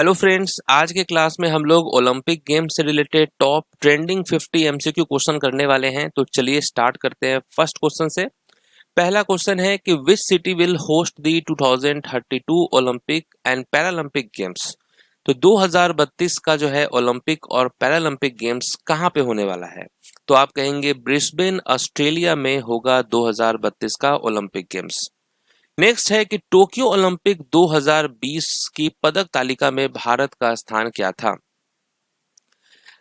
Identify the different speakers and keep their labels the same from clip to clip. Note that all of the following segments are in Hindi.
Speaker 1: हेलो फ्रेंड्स, आज के क्लास में हम लोग ओलंपिक गेम्स से related top trending 50 MCQ question करने वाले हैं। तो चलिए स्टार्ट करते हैं फर्स्ट क्वेश्चन से। पहला क्वेश्चन है कि which city will host the 2032 Olympic and Paralympic games. तो 2032 का जो है ओलंपिक और पैरालंपिक गेम्स कहाँ पे होने वाला है? तो आप कहेंगे ब्रिस्बेन ऑस्ट्रेलिया में होगा 2032 का ओलंपिक गेम्स। नेक्स्ट है कि टोक्यो ओलंपिक 2020 की पदक तालिका में भारत का स्थान क्या था?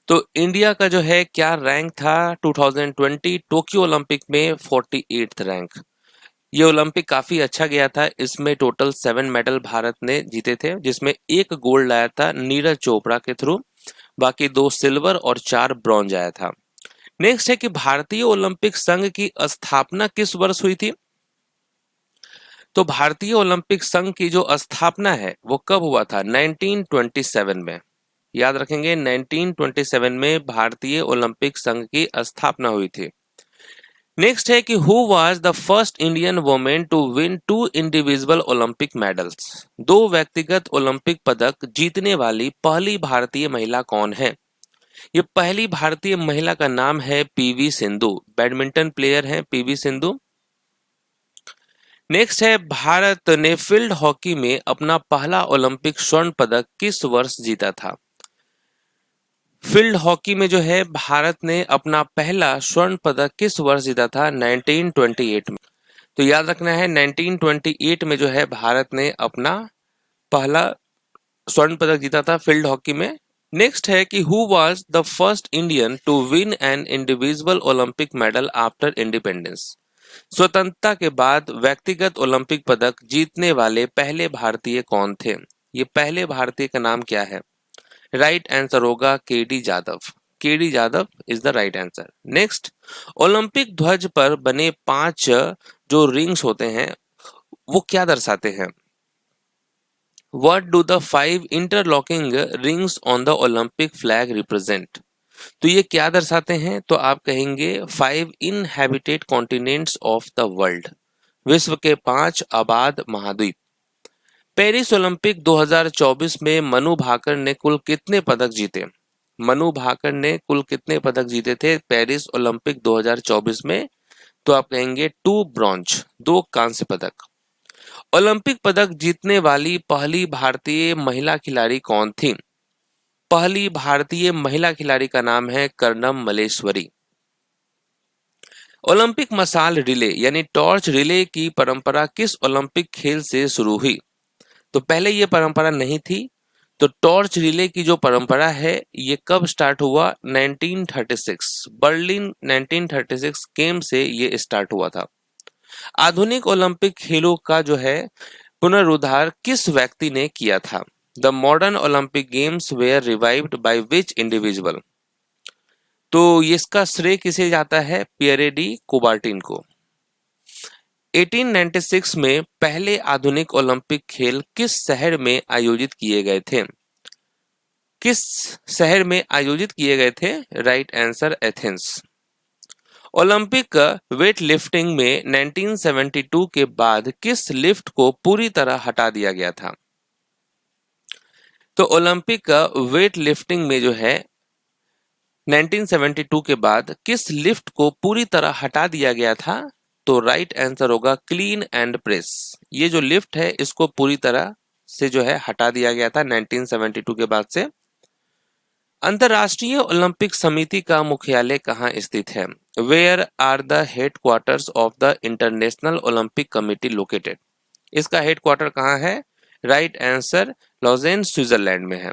Speaker 1: तो इंडिया का जो है क्या रैंक था 2020 टोक्यो ओलंपिक में? 48th rank. ये ओलंपिक काफी अच्छा गया था। इसमें टोटल 7 मेडल भारत ने जीते थे, जिसमें एक गोल्ड आया था नीरज चोपड़ा के थ्रू, बाकी 2 सिल्वर और 4 ब्रॉन्ज आया था। नेक्स्ट है कि भारतीय ओलंपिक संघ की स्थापना किस वर्ष हुई थी? तो भारतीय ओलंपिक संघ की जो स्थापना है वो कब हुआ था? 1927 में। याद रखेंगे, 1927 में भारतीय ओलंपिक संघ की स्थापना हुई थी। नेक्स्ट है कि who was the first Indian women to win 2 individual Olympic medals. 2 व्यक्तिगत ओलंपिक पदक जीतने वाली पहली भारतीय महिला कौन है? ये पहली भारतीय महिला का नाम है पीवी सिंधु। बैडमिंटन प्लेयर है पीवी सिंधु। नेक्स्ट है भारत ने फील्ड हॉकी में अपना पहला ओलंपिक स्वर्ण पदक किस वर्ष जीता था? फील्ड हॉकी में जो है भारत ने अपना पहला स्वर्ण पदक किस वर्ष जीता था? 1928 में। तो याद रखना है 1928 में जो है भारत ने अपना पहला स्वर्ण पदक जीता था फील्ड हॉकी में। नेक्स्ट है कि who was the first Indian to win an individual Olympic medal after independence. स्वतंत्रता के बाद व्यक्तिगत ओलंपिक पदक जीतने वाले पहले भारतीय कौन थे? ये पहले भारतीय का नाम क्या है? राइट आंसर होगा KD Jadhav. KD Jadhav is the right answer. Next, Olympic ध्वज पर बने 5 जो रिंग्स होते हैं वो क्या दर्शाते हैं? What do the 5 interlocking rings on the Olympic flag represent. तो ये क्या दर्शाते हैं? तो आप कहेंगे 5 inhabited continents of the world. विश्व के 5 आबाद महाद्वीप। पेरिस ओलंपिक 2024 में मनु भाकर ने कुल कितने पदक जीते? मनु भाकर ने कुल कितने पदक जीते थे पेरिस ओलंपिक 2024 में? तो आप कहेंगे 2 ब्रॉन्ज, 2 कांस्य पदक। ओलंपिक पदक जीतने वाली पहली भारतीय महिला खिलाड़ी कौन थी? पहली भारतीय महिला खिलाड़ी का नाम है कर्णम मलेश्वरी। ओलंपिक मशाल रिले यानी टॉर्च रिले की परंपरा किस ओलंपिक खेल से शुरू हुई? तो पहले ये परंपरा नहीं थी। तो टॉर्च रिले की जो परंपरा है ये कब स्टार्ट हुआ? 1936 बर्लिन 1936 गेम से ये स्टार्ट हुआ था। आधुनिक ओलंपिक खेलों का जो है पुनरुद्धार किस व्यक्ति ने किया था? The modern Olympic games were revived by which individual. तो इसका श्रेय किसे जाता है? पियरे डी कुबार्टिन को। 1896 में पहले आधुनिक ओलंपिक खेल किस शहर में आयोजित किए गए थे? किस शहर में आयोजित किए गए थे? Right answer Athens. Olympic weight lifting में 1972 के बाद किस लिफ्ट को पूरी तरह हटा दिया गया था? तो ओलंपिक वेट लिफ्टिंग में जो है 1972 के बाद किस लिफ्ट को पूरी तरह हटा दिया गया था? तो राइट आंसर होगा क्लीन एंड प्रेस। ये जो लिफ्ट है इसको पूरी तरह से जो है हटा दिया गया था 1972 के बाद से। अंतर्राष्ट्रीय ओलंपिक समिति का मुख्यालय कहाँ स्थित है? Where are the headquarters of the International Olympic Committee located. इसका हेडक्वार्टर कहाँ है? राइट आंसर लॉजेन स्विट्जरलैंड में है।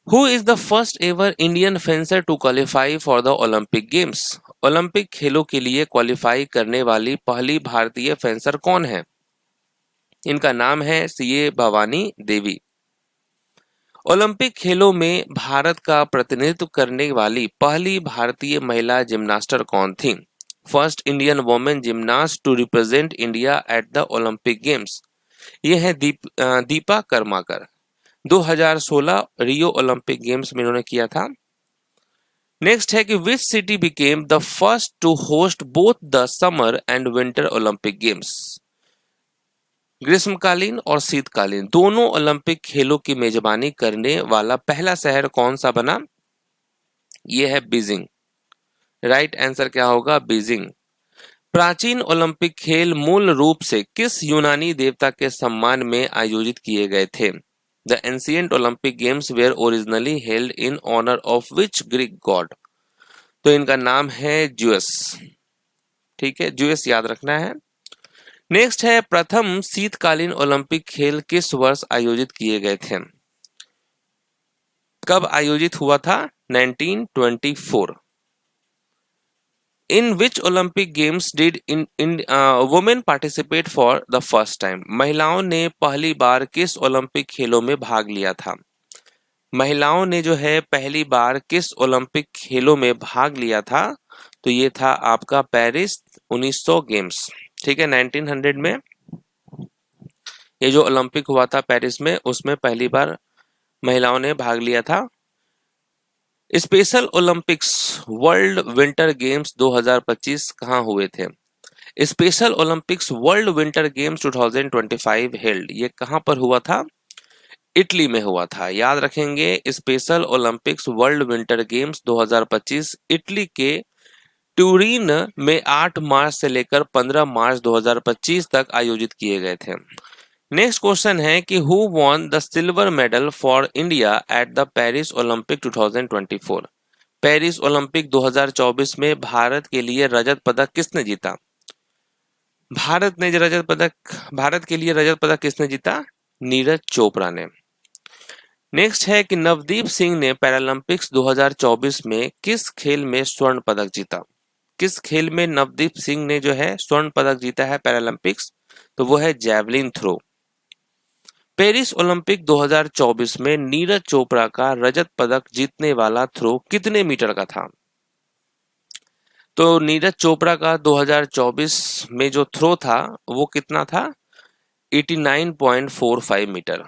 Speaker 1: Who is the first ever Indian fencer to qualify for the Olympic Games? Olympic खेलों के लिए क्वालिफाई करने वाली पहली भारतीय फेंसर कौन है? इनका नाम है सीए भवानी देवी। ओलंपिक खेलों में भारत का प्रतिनिधित्व करने वाली पहली भारतीय महिला जिम्नास्टर कौन थी? First Indian women gymnast to represent India at the Olympic Games. ये है Deepa Karmakar. 2016 Rio Olympic Games में इन्होंने किया था। नेक्स्ट है कि which city became the first to host both the summer and winter Olympic Games. ग्रीष्मकालीन और शीतकालीन दोनों ओलंपिक खेलों की मेजबानी करने वाला पहला शहर कौन सा बना? यह है बीजिंग। राइट आंसर क्या होगा? बीजिंग। प्राचीन ओलंपिक खेल मूल रूप से किस यूनानी देवता के सम्मान में आयोजित किए गए थे? The ancient Olympic games were originally held in honour of which Greek god? तो इनका नाम है ज्यूस। ठीक है, ज्यूस याद रखना है। नेक्स्ट है प्रथम शीतकालीन ओलंपिक खेल किस वर्ष आयोजित किए गए थे? कब आयोजित हुआ था? 1924। In which Olympic games did women participate for the first time? महिलाओं ने पहली बार किस ओलंपिक खेलों में भाग लिया था? महिलाओं ने जो है पहली बार किस ओलंपिक खेलों में भाग लिया था? तो ये था आपका पेरिस 1900 गेम्स। ठीक है, 1900 में ये जो ओलंपिक हुआ था पेरिस में, उसमें पहली बार महिलाओं ने भाग लिया था। Special Olympics world winter games 2025 कहाँ हुए थे? Special Olympics world winter games 2025 held, ये कहाँ पर हुआ था? इटली में हुआ था। याद रखेंगे, special Olympics world winter games 2025 Italy के ट्यूरिन में 8 मार्च से लेकर 15 मार्च 2025 तक आयोजित किए गए थे। नेक्स्ट क्वेश्चन है कि who won the silver medal for India at the Paris Olympic 2024? Paris Olympic 2024 में भारत के लिए रजत पदक किसने जीता? भारत के लिए रजत पदक किसने जीता? नीरज चोपड़ा ने। नेक्स्ट है कि नवदीप सिंह ने पैरालंपिक्स 2024 में किस खेल में स्वर्ण पदक जीता? किस खेल में नवदीप सिंह ने जो है स्वर्ण पदक जीता है पैरालंपिक्स? तो वो है जैवलिन थ्रो। पेरिस ओलंपिक 2024 में नीरज चोपड़ा का रजत पदक जीतने वाला थ्रो कितने मीटर का था? तो नीरज चोपड़ा का 2024 में जो थ्रो था वो कितना था? 89.45 मीटर।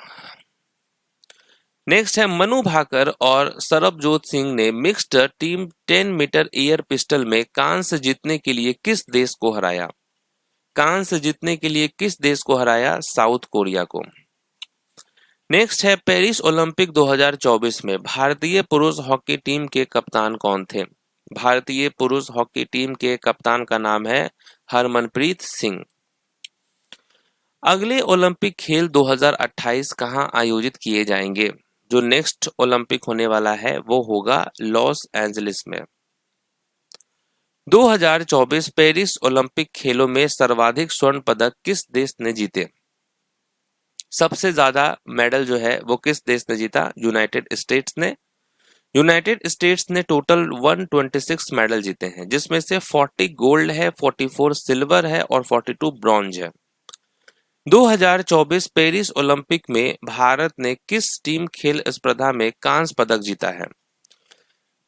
Speaker 1: नेक्स्ट है मनु भाकर और सरबजोत सिंह ने mixed team 10 metre air pistol में कांस्य जीतने के लिए किस देश को हराया? कांस्य जीतने के लिए किस देश को हराया? साउथ कोरिया को। नेक्स्ट है पेरिस ओलंपिक 2024 में भारतीय पुरुष हॉकी टीम के कप्तान कौन थे? भारतीय पुरुष हॉकी टीम के कप्तान का नाम है हरमनप्रीत सिंह। अगले ओलंपिक खेल 2028 कहां आयोजित किए जाएंगे? जो नेक्स्ट ओलंपिक होने वाला है वो होगा लॉस एंजलिस में। 2024 पेरिस ओलंपिक खेलों में सर्वाधिक स्वर्ण पदक किस देश ने जीते? सबसे ज्यादा मेडल जो है वो किस देश ने जीता? यूनाइटेड स्टेट्स ने। यूनाइटेड स्टेट्स ने टोटल 126 मेडल जीते हैं, जिसमें से 40 गोल्ड है, 44 सिल्वर है और 42 ब्रॉन्ज है। 2024 पेरिस ओलंपिक में भारत ने किस टीम खेल स्पर्धा में कांस्य पदक जीता है?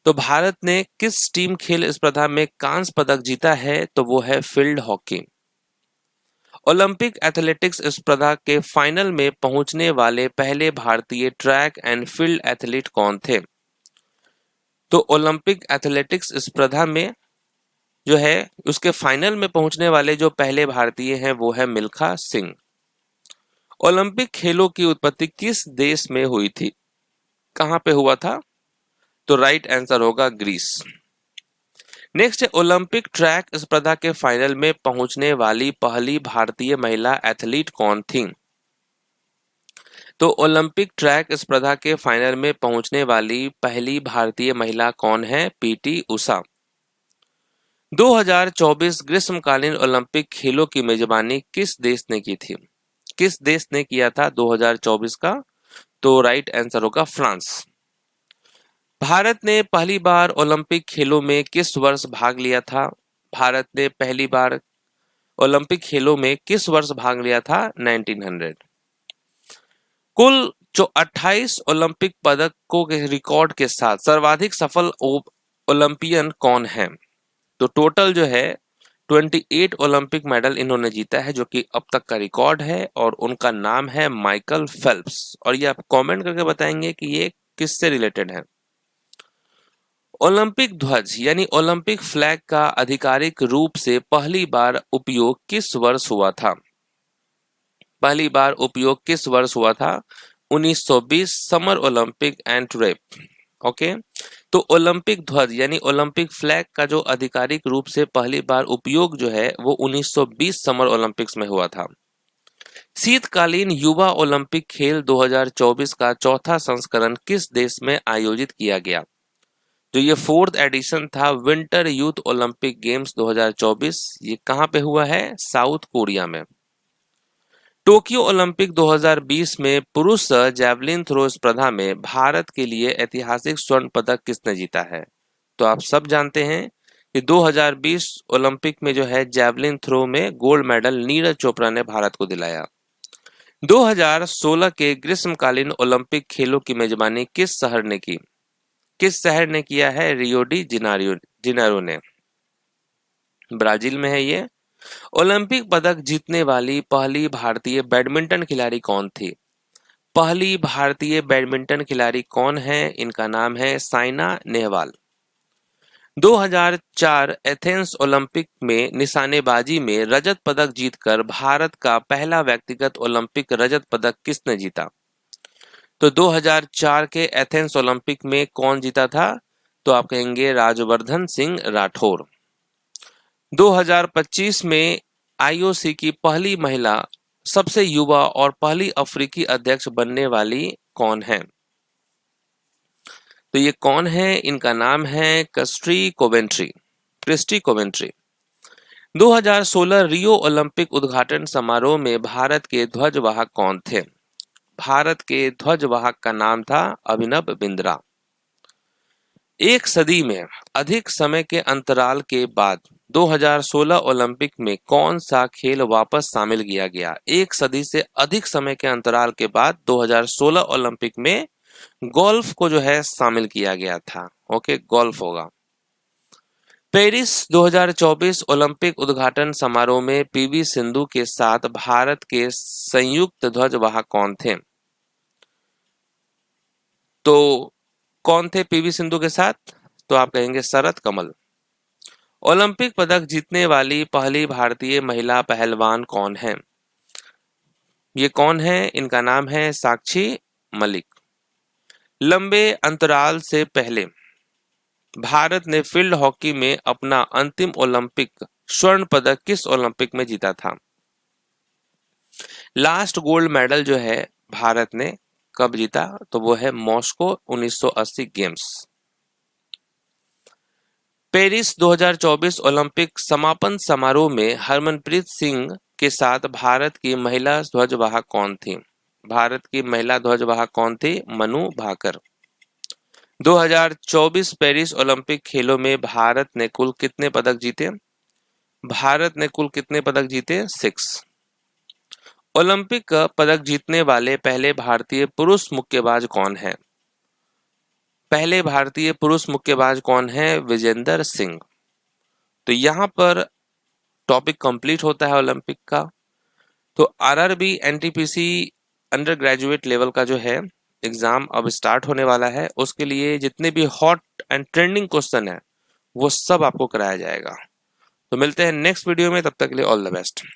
Speaker 1: तो भारत ने किस टीम खेल स्पर्धा में कांस्य पदक जीता है? तो वो है फील्ड हॉकी। ओलंपिक एथलेटिक्स स्पर्धा के फाइनल में पहुंचने वाले पहले भारतीय ट्रैक एंड फील्ड एथलीट कौन थे? तो ओलंपिक एथलेटिक्स स्पर्धा में जो है उसके फाइनल में पहुंचने वाले जो पहले भारतीय हैं वो है मिल्खा सिंह। ओलंपिक खेलों की उत्पत्ति किस देश में हुई थी? कहां पे हुआ था? तो राइट आंसर होगा ग्रीस। नेक्स्ट है ओलंपिक ट्रैक स्पर्धा के फाइनल में पहुंचने वाली पहली भारतीय महिला एथलीट कौन थी? तो ओलंपिक ट्रैक स्पर्धा के फाइनल में पहुंचने वाली पहली भारतीय महिला कौन है? पीटी उषा। 2024 ग्रीष्मकालीन ओलंपिक खेलों की मेजबानी किस देश ने की थी? किस देश ने किया था 2024 का? तो राइट आंसर होगा फ्रांस। भारत ने पहली बार ओलंपिक खेलों में किस वर्ष भाग लिया था? भारत ने पहली बार ओलंपिक खेलों में किस वर्ष भाग लिया था? 1900। कुल जो 28 ओलंपिक पदकों के रिकॉर्ड के साथ सर्वाधिक सफल ओलंपियन कौन है? तो टोटल जो है 28 ओलंपिक मेडल इन्होंने जीता है, जो कि अब तक का रिकॉर्ड है, और उनका नाम है माइकल फेल्प्स। और ये आप कमेंट करके बताएंगे कि ये किससे रिलेटेड है। ओलंपिक ध्वज यानी ओलंपिक फ्लैग का आधिकारिक रूप से पहली बार उपयोग किस वर्ष हुआ था? पहली बार उपयोग किस वर्ष हुआ था? 1920 समर ओलंपिक एंटवेर्प। ओके, तो ओलंपिक ध्वज यानी ओलंपिक फ्लैग का जो आधिकारिक रूप से पहली बार उपयोग जो है वो 1920 समर ओलंपिक्स में हुआ था। शीतकालीन युवा ओलंपिक खेल 2024 का चौथा संस्करण किस देश में आयोजित किया गया? जो ये फोर्थ एडिशन था विंटर यूथ ओलंपिक गेम्स 2024, ये कहां पे हुआ है? साउथ कोरिया में। टोक्यो ओलंपिक 2020 में पुरुष जैवलिन थ्रो स्पर्धा में भारत के लिए ऐतिहासिक स्वर्ण पदक किसने जीता है? तो आप सब जानते हैं कि 2020 ओलंपिक में जो है जैवलिन थ्रो में गोल्ड मेडल नीरज चोपड़ा ने भारत को दिलाया। 2016 के ग्रीष्मकालीन ओलंपिक खेलों की मेजबानी किस शहर ने की? किस शहर ने किया है? रियो डी जेनेरो ने, ब्राजील में है ये। ओलंपिक पदक जीतने वाली पहली भारतीय बैडमिंटन खिलाड़ी कौन थी? पहली भारतीय बैडमिंटन खिलाड़ी कौन है? इनका नाम है साइना नेहवाल। 2004 एथेंस ओलंपिक में निशानेबाजी में रजत पदक जीतकर भारत का पहला व्यक्तिगत ओलंपिक रजत पदक किसने जीता? तो 2004 के एथेंस ओलंपिक में कौन जीता था? तो आप कहेंगे राजवर्धन सिंह राठौर। 2025 में आईओसी की पहली महिला सबसे युवा और पहली अफ्रीकी अध्यक्ष बनने वाली कौन है? तो ये कौन है? इनका नाम है क्रिस्टी कोवेंट्री। 2016 रियो ओलंपिक उद्घाटन समारोह में भारत के ध्वजवाहक कौन थे? भारत के ध्वजवाहक का नाम था अभिनव बिंद्रा। एक सदी में अधिक समय के अंतराल के बाद 2016 ओलंपिक में कौन सा खेल वापस शामिल किया गया? एक सदी से अधिक समय के अंतराल के बाद 2016 ओलंपिक में गोल्फ को जो है शामिल किया गया था। ओके, गोल्फ होगा। पेरिस 2024 ओलंपिक उद्घाटन समारोह में पीवी सिंधु के साथ भारत के संयुक्त ध्वजवाहक कौन थे? तो कौन थे पीवी सिंधु के साथ? तो आप कहेंगे शरत कमल। ओलंपिक पदक जीतने वाली पहली भारतीय महिला पहलवान कौन है? ये कौन है? इनका नाम है साक्षी मलिक। लंबे अंतराल से पहले भारत ने फील्ड हॉकी में अपना अंतिम ओलंपिक स्वर्ण पदक किस ओलंपिक में जीता था? लास्ट गोल्ड मेडल जो है भारत ने कब जीता? तो वो है मॉस्को 1980 गेम्स। पेरिस 2024 ओलंपिक समापन समारोह में हरमनप्रीत सिंह के साथ भारत की महिला ध्वजवाहक कौन थी? भारत की महिला ध्वजवाहक कौन थी? मनु भाकर। 2024 पेरिस ओलंपिक खेलों में भारत ने कुल कितने पदक जीते? भारत ने कुल कितने पदक जीते? 6। ओलंपिक पदक जीतने वाले पहले भारतीय पुरुष मुक्केबाज कौन है? पहले भारतीय पुरुष मुक्केबाज कौन है? विजेंदर सिंह। तो यहाँ पर टॉपिक कंप्लीट होता है ओलंपिक का। तो RRB NTPC under graduate level का जो है एग्जाम अब स्टार्ट होने वाला है। उसके लिए जितने भी हॉट एंड ट्रेंडिंग क्वेश्चन है वो सब आपको कराया जाएगा। तो मिलते हैं नेक्स्ट वीडियो में, तब तक के लिए ऑल द बेस्ट।